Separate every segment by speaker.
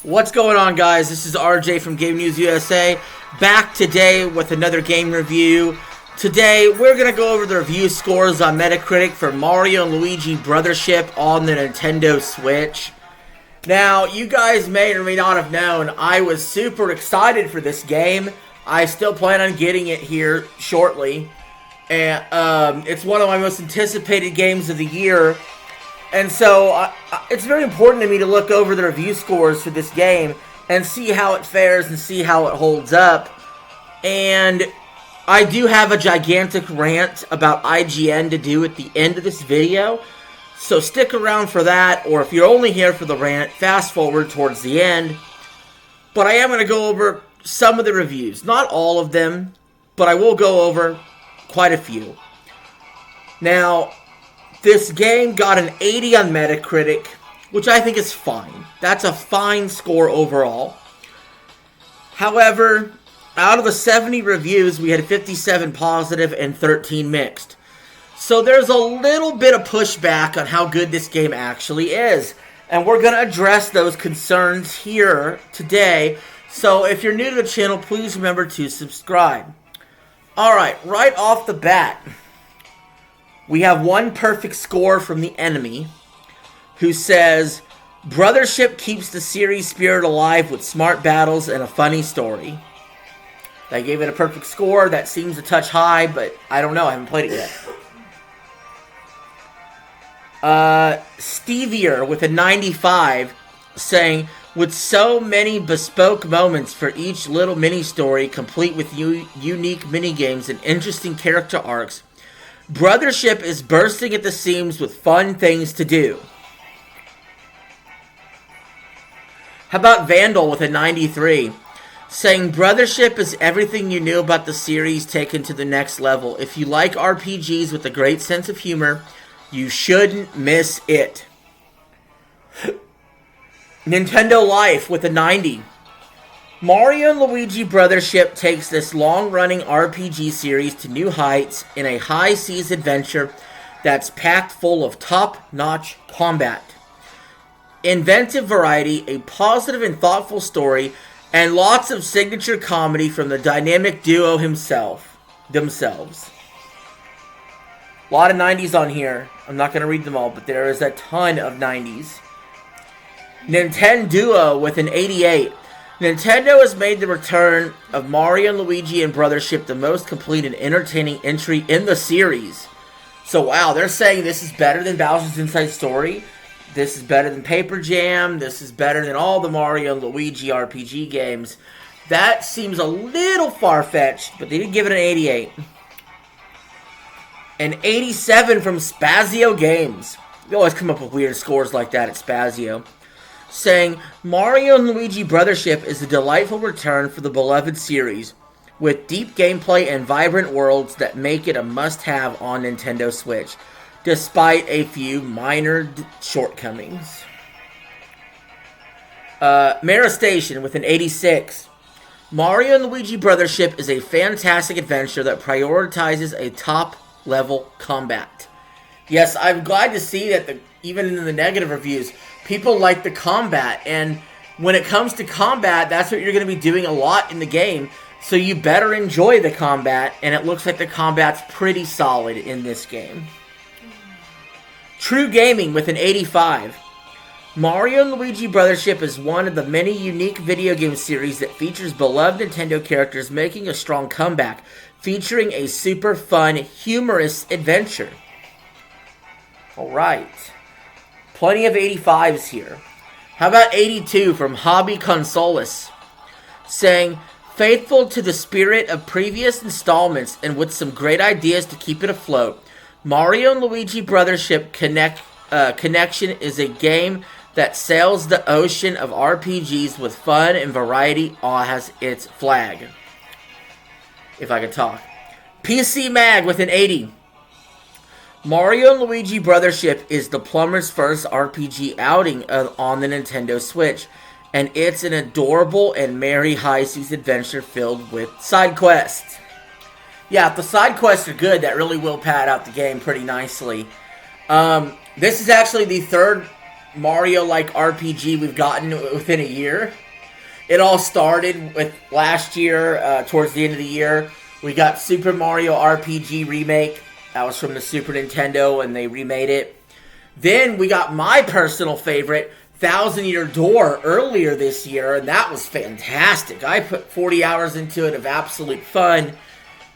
Speaker 1: What's going on, guys? This is RJ from Game News USA, back today with another game review. Today, we're going to go over the review scores on Metacritic for Mario and Luigi Brothership on the Nintendo Switch. Now, you guys may or may not have known, I was super excited for this game. I still plan on getting it here shortly. And it's one of my most anticipated games of the year. And so, it's very important to me to look over the review scores for this game and see how it fares and see how it holds up. And I do have a gigantic rant about IGN to do at the end of this video. So stick around for that, or if you're only here for the rant, fast forward towards the end. But I am going to go over some of the reviews. Not all of them, but I will go over quite a few. Now, this game got an 80 on Metacritic, which I think is fine. That's a fine score overall. However, out of the 70 reviews, we had 57 positive and 13 mixed. So there's a little bit of pushback on how good this game actually is. And we're going to address those concerns here today. So if you're new to the channel, please remember to subscribe. Alright, right off the bat, we have one perfect score from the enemy, who says, Brothership keeps the series spirit alive with smart battles and a funny story. I gave it a perfect score. That seems a touch high, but I don't know. I haven't played it yet. Stevier with a 95 saying, with so many bespoke moments for each little mini-story, complete with unique minigames and interesting character arcs, Brothership is bursting at the seams with fun things to do. How about Vandal with a 93? Saying, Brothership is everything you knew about the series taken to the next level. If you like RPGs with a great sense of humor, you shouldn't miss it. Nintendo Life with a 90. Mario and Luigi Brothership takes this long-running RPG series to new heights in a high-seas adventure that's packed full of top-notch combat, inventive variety, a positive and thoughtful story, and lots of signature comedy from the dynamic duo themselves. A lot of 90s on here. I'm not going to read them all, but there is a ton of 90s. Nintendo Duo with an 88. Nintendo has made the return of Mario and Luigi and Brothership the most complete and entertaining entry in the series. So wow, they're saying this is better than Bowser's Inside Story. This is better than Paper Jam. This is better than all the Mario and Luigi RPG games. That seems a little far-fetched, but they did give it an 88. An 87 from Spazio Games. They always come up with weird scores like that at Spazio. Saying, Mario and Luigi Brothership is a delightful return for the beloved series, with deep gameplay and vibrant worlds that make it a must-have on Nintendo Switch, despite a few minor shortcomings. Mara Station with an 86. Mario and Luigi Brothership is a fantastic adventure that prioritizes a top-level combat. Yes, I'm glad to see that even in the negative reviews, people like the combat, and when it comes to combat, that's what you're going to be doing a lot in the game, so you better enjoy the combat, and it looks like the combat's pretty solid in this game. True Gaming with an 85. Mario and Luigi Brothership is one of the many unique video game series that features beloved Nintendo characters making a strong comeback, featuring a super fun, humorous adventure. Alright. Plenty of 85s here. How about 82 from Hobby Consoles? Saying, faithful to the spirit of previous installments and with some great ideas to keep it afloat, Mario and Luigi Brothership Connection is a game that sails the ocean of RPGs with fun and variety as its flag. If I could talk. PC Mag with an 80. Mario and Luigi Brothership is the plumber's first RPG outing on the Nintendo Switch, and it's an adorable and merry high-seas adventure filled with side quests. Yeah, if the side quests are good, that really will pad out the game pretty nicely. This is actually the third Mario-like RPG we've gotten within a year. It all started with last year, towards the end of the year. We got Super Mario RPG Remake. That was from the Super Nintendo, and they remade it. Then we got my personal favorite, Thousand Year Door, earlier this year, and that was fantastic. I put 40 hours into it of absolute fun.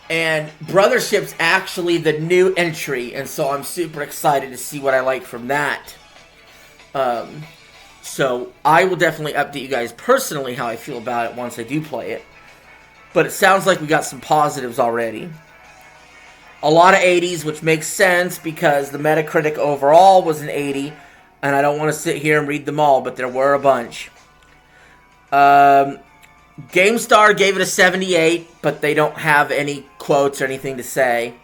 Speaker 1: And Brothership's actually the new entry, and so I'm super excited to see what I like from that. So I will definitely update you guys personally how I feel about it once I do play it. But it sounds like we got some positives already. A lot of 80s, which makes sense because the Metacritic overall was an 80. And I don't want to sit here and read them all, but there were a bunch. GameStar gave it a 78, but they don't have any quotes or anything to say.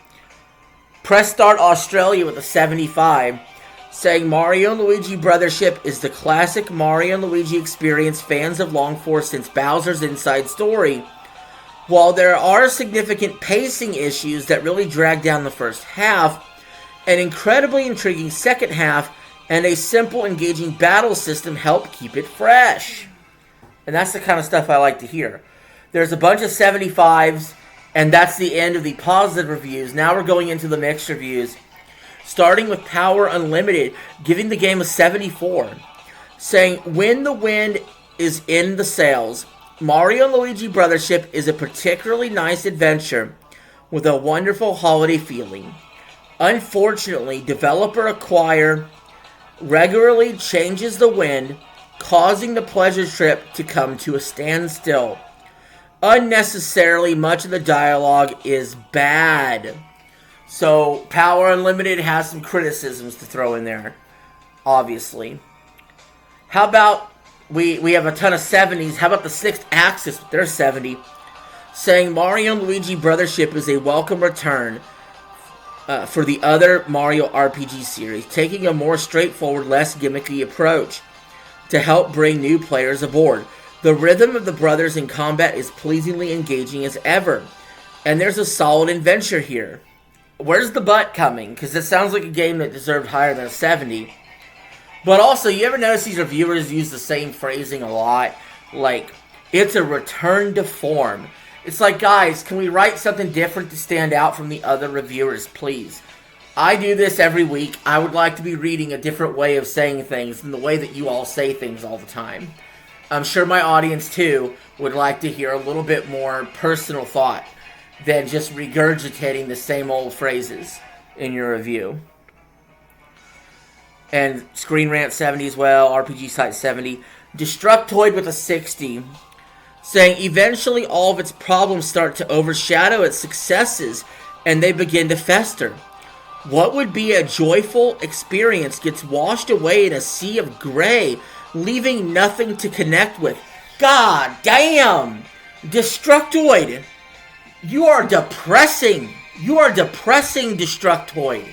Speaker 1: Press Start Australia with a 75, saying Mario & Luigi Brothership is the classic Mario & Luigi experience fans have longed for since Bowser's Inside Story. While there are significant pacing issues that really drag down the first half, an incredibly intriguing second half and a simple, engaging battle system help keep it fresh. And that's the kind of stuff I like to hear. There's a bunch of 75s, and that's the end of the positive reviews. Now we're going into the mixed reviews, starting with Power Unlimited, giving the game a 74, saying, when the wind is in the sails, Mario & Luigi Brothership is a particularly nice adventure with a wonderful holiday feeling. Unfortunately, developer Acquire regularly changes the wind, causing the pleasure trip to come to a standstill. Unnecessarily much of the dialogue is bad. So, Power Unlimited has some criticisms to throw in there, obviously. How about, we have a ton of 70s, how about the Sixth Axis with their 70, saying Mario & Luigi Brothership is a welcome return for the other Mario RPG series, taking a more straightforward, less gimmicky approach to help bring new players aboard. The rhythm of the brothers in combat is pleasingly engaging as ever, and there's a solid adventure here. Where's the but coming? Because it sounds like a game that deserved higher than a 70. But also, you ever notice these reviewers use the same phrasing a lot? Like, it's a return to form. It's like, guys, can we write something different to stand out from the other reviewers, please? I do this every week. I would like to be reading a different way of saying things than the way that you all say things all the time. I'm sure my audience, too, would like to hear a little bit more personal thought than just regurgitating the same old phrases in your review. And Screen Rant 70 as well, RPG Site 70. Destructoid with a 60, saying eventually all of its problems start to overshadow its successes and they begin to fester. What would be a joyful experience gets washed away in a sea of gray, leaving nothing to connect with. God damn! Destructoid! You are depressing! You are depressing, Destructoid!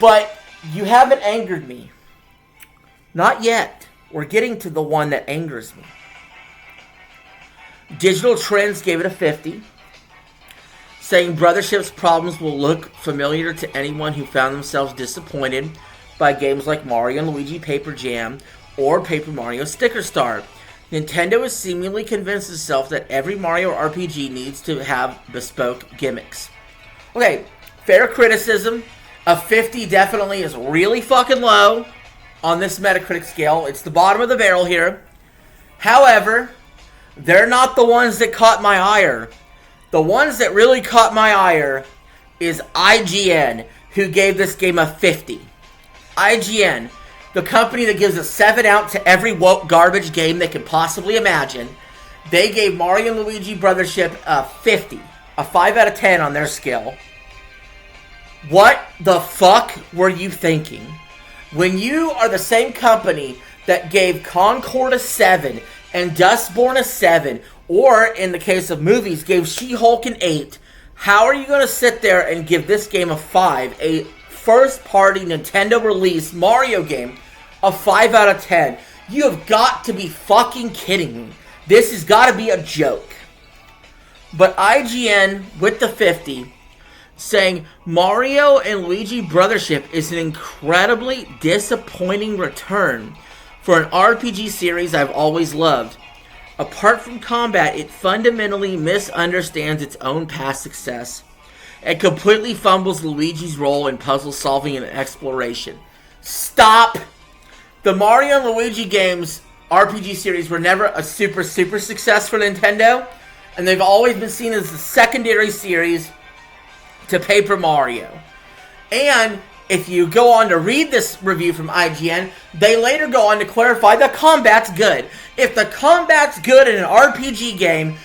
Speaker 1: But you haven't angered me. Not yet. We're getting to the one that angers me. Digital Trends gave it a 50, saying Brothership's problems will look familiar to anyone who found themselves disappointed by games like Mario & Luigi Paper Jam or Paper Mario Sticker Star. Nintendo has seemingly convinced itself that every Mario RPG needs to have bespoke gimmicks. Okay, fair criticism. A 50 definitely is really fucking low on this Metacritic scale. It's the bottom of the barrel here. However, they're not the ones that caught my ire. The ones that really caught my ire is IGN, who gave this game a 50. IGN, the company that gives a 7 out to every woke garbage game they could possibly imagine, they gave Mario & Luigi Brothership a 50. A 5 out of 10 on their scale. What the fuck were you thinking? When you are the same company that gave Concord a 7 and Dustborn a 7, or in the case of movies, gave She-Hulk an 8, how are you going to sit there and give this game a 5, a first-party Nintendo release Mario game, a 5 out of 10? You have got to be fucking kidding me. This has got to be a joke. But IGN, with the 50, saying Mario and Luigi Brothership is an incredibly disappointing return for an RPG series I've always loved. Apart from combat, it fundamentally misunderstands its own past success and completely fumbles Luigi's role in puzzle solving and exploration. Stop! The Mario and Luigi games RPG series were never a super success for Nintendo, and they've always been seen as a secondary series to Paper Mario. And if you go on to read this review from IGN, they later go on to clarify the combat's good. If the combat's good in an RPG game,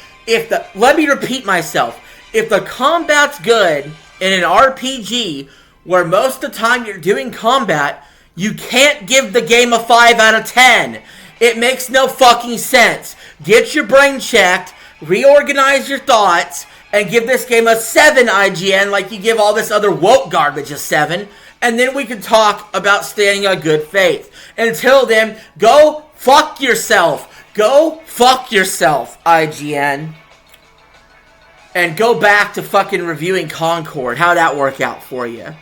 Speaker 1: let me repeat myself, if the combat's good in an RPG where most of the time you're doing combat, you can't give the game a 5 out of 10. It makes no fucking sense. Get your brain checked, reorganize your thoughts, and give this game a 7, IGN, like you give all this other woke garbage a 7, and then we can talk about staying on good faith. Until then, go fuck yourself. Go fuck yourself, IGN. And go back to fucking reviewing Concord. How'd that work out for you?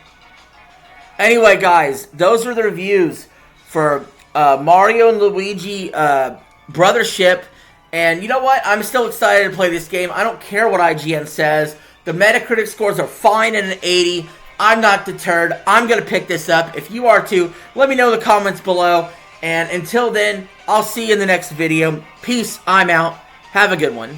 Speaker 1: Anyway, guys, those were the reviews for Mario and Luigi Brothership. And you know what? I'm still excited to play this game. I don't care what IGN says. The Metacritic scores are fine at an 80. I'm not deterred. I'm going to pick this up. If you are too, let me know in the comments below. And until then, I'll see you in the next video. Peace. I'm out. Have a good one.